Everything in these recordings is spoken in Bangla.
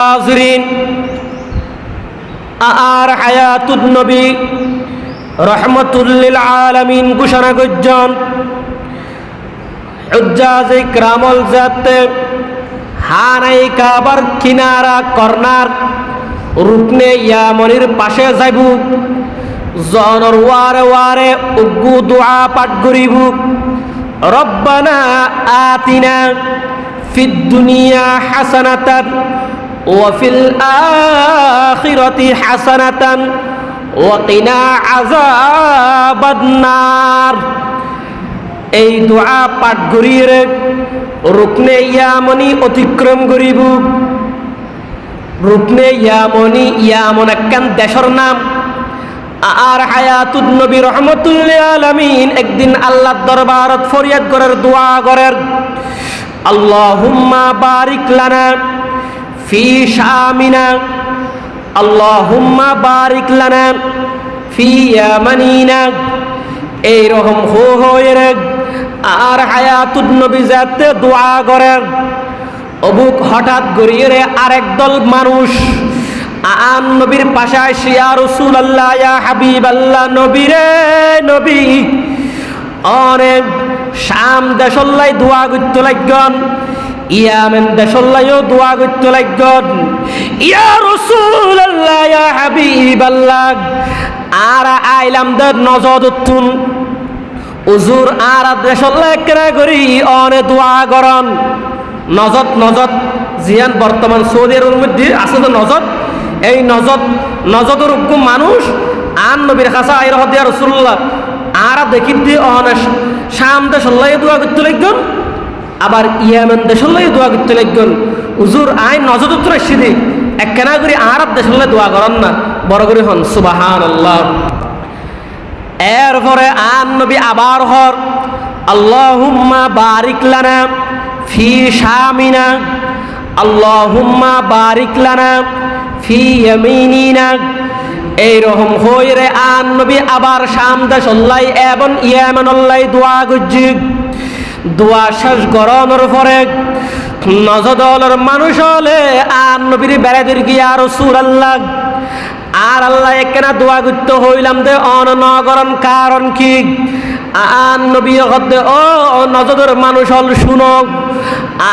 হাজরিন, আর হায়াতুন নবী রহমতুল লিল আলামিন ঘোষণা করছেন হুজ্জাজ ইকরামুল জাতে হানাই কাবার কিনারা কর্নার রুকনে ইয়ামনির পাশে যাইব জনর ওয়ারে ওয়ারে উগ্গু দোয়া পাঠ করিব রব্বানা আতিনা ফিদ দুনিয়া হাসানাতান ওয়া ফিল আখিরাতি হাসানাতান ওয়া কিনা আযাবান নার। এই দোয়া পাঠ করিয়ে রুকনে ইয়ামনি অতিক্রম করিব। রুকনে ইয়ামনি ইয়ামন একখান দেশের নাম। আর হায়াতুন নবী রহমতুল লিল আলামিন একদিন আল্লাহর দরবারত ফরিয়াদ করার দোয়া করার, আল্লাহুম্মা বারিক লানা ফি শামিনা, আল্লাহুম্মা বারিক লানা ফি ইয়ামানিনা। এই রকম হয়ে আর হায়াতুন নবী যাতে দোয়া করেন, অবুক হঠাৎ গড়িয়ে আরেক দল মানুষ আন নবীর পাশায় ইয়া রাসূলুল্লাহ ইয়া হাবিবাল্লাহ, নবী রে নবী, অনেক শাম দেশল্লাই দোয়া করতে লাগন, ইয়ামেন দেশল্লাইও দোয়া করতে লাগন, ইয়া রাসূলুল্লাহ ইয়া হাবিবাল্লাহ, আর আইলাম দের নজরতুন হুজুর আর দেশল্লাহ কেরা করি অনে দোয়া করন। নজত জিয়ান বর্তমান সৌদি আরবের মধ্যে আছে তো নজত। এই নজতের হুকুম মানুষ আন নবীর কাছে আই রহ দিয়া রাসূলুল্লাহ আর দেখি দিয়ে অনে শাম দেশল্লাহ দোয়া করতে লাগন, আবার ইয়ামেন দেশল্লাহ দোয়া করতে লাগন। হুজুর আই নজত উত্তর সিদি এক কেনা করি আর দেশল্লাহ দোয়া করেন না, বড় করে হন সুবহানাল্লাহ। এরপরে আন নবী আবার হর, আল্লাহুম্মা বারিক লানা ফি শামিনা, আল্লাহুম্মা বারিক লানা ফি ইয়ামিনিনা। এইরকম হইরে আন নবী আবার শাম দেশল্লাই এবং ইয়ামানল্লাই দোয়া গুজি। দোয়া শেষ গরমের পরে নজদলের মানুষ হলে আন নবীর বেড়াদের গিয়া রাসূলুল্লাহ আর আল্লাহ একখানা দোয়া করতে হইলাম দে অনগরণ কারণ কি? আন নবী হতে ও নজদের মানুষ হল শুনো,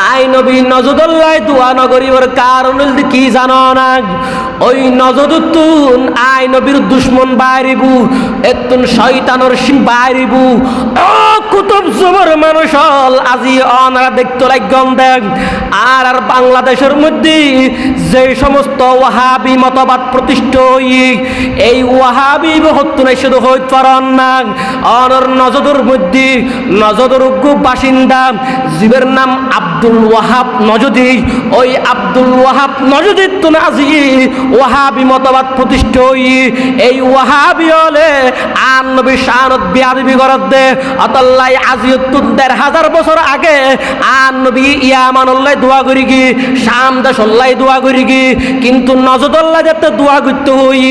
আই নবী নজদুল্লাহ দোয়া নগরীর কারণ কি জানো না? ওই নজদুতুন আই নবীর দুশ্মন বাইরিবু, এতুন শয়তানের সিম বাইরিবু। ও কুতুব জবর মানুষ হল আজি অনারা দেখতে লাগন দেখ। আর বাংলাদেশের মধ্যে যে সমস্ত ওয়াহাবি মতবাদ প্রতিষ্ঠা এই ওয়াহাবি হত্যা শুধু হইতে পারেন না। অনর নজদুর মধ্যে নজদুর বাসিন্দা জীবের নাম আব্দুল ওয়াহাব নজদি। ওই আব্দুল ওয়াহাব নজদি তো আজি ওয়াহাবি মতবাদ প্রতিষ্ঠা। এই ওয়াহাবি হলে আন নবী শানত বিয়াদবি করত দে অতল্লাই আজি ১,৫০০ বছর আগে আন নবী ইয়ামানুল্লাহ দোয়া করি কি, শাম দেশল্লাহ দোয়া করি কি, কিন্তু নজদুল্লাহ যাতে দোয়া করতে হই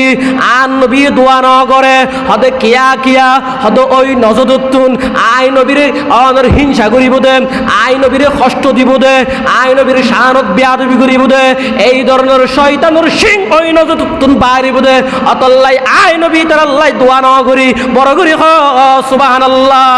আন নবী দোয়া ন করে হদে কিয়া হদে ওই নজদুতুন আই নবীর অনর হিংসা করিব দে, আই নবীর কষ্ট দিব দে, আই নবীর শানত বিয়াদবি করিব দে। এই ধরনের শয়তানের সিং ওই নজদুতুন বাড়িব দে অতল্লাই আই নবী তার আল্লাহ দোয়া ন করি বড় করি সুবহানাল্লাহ।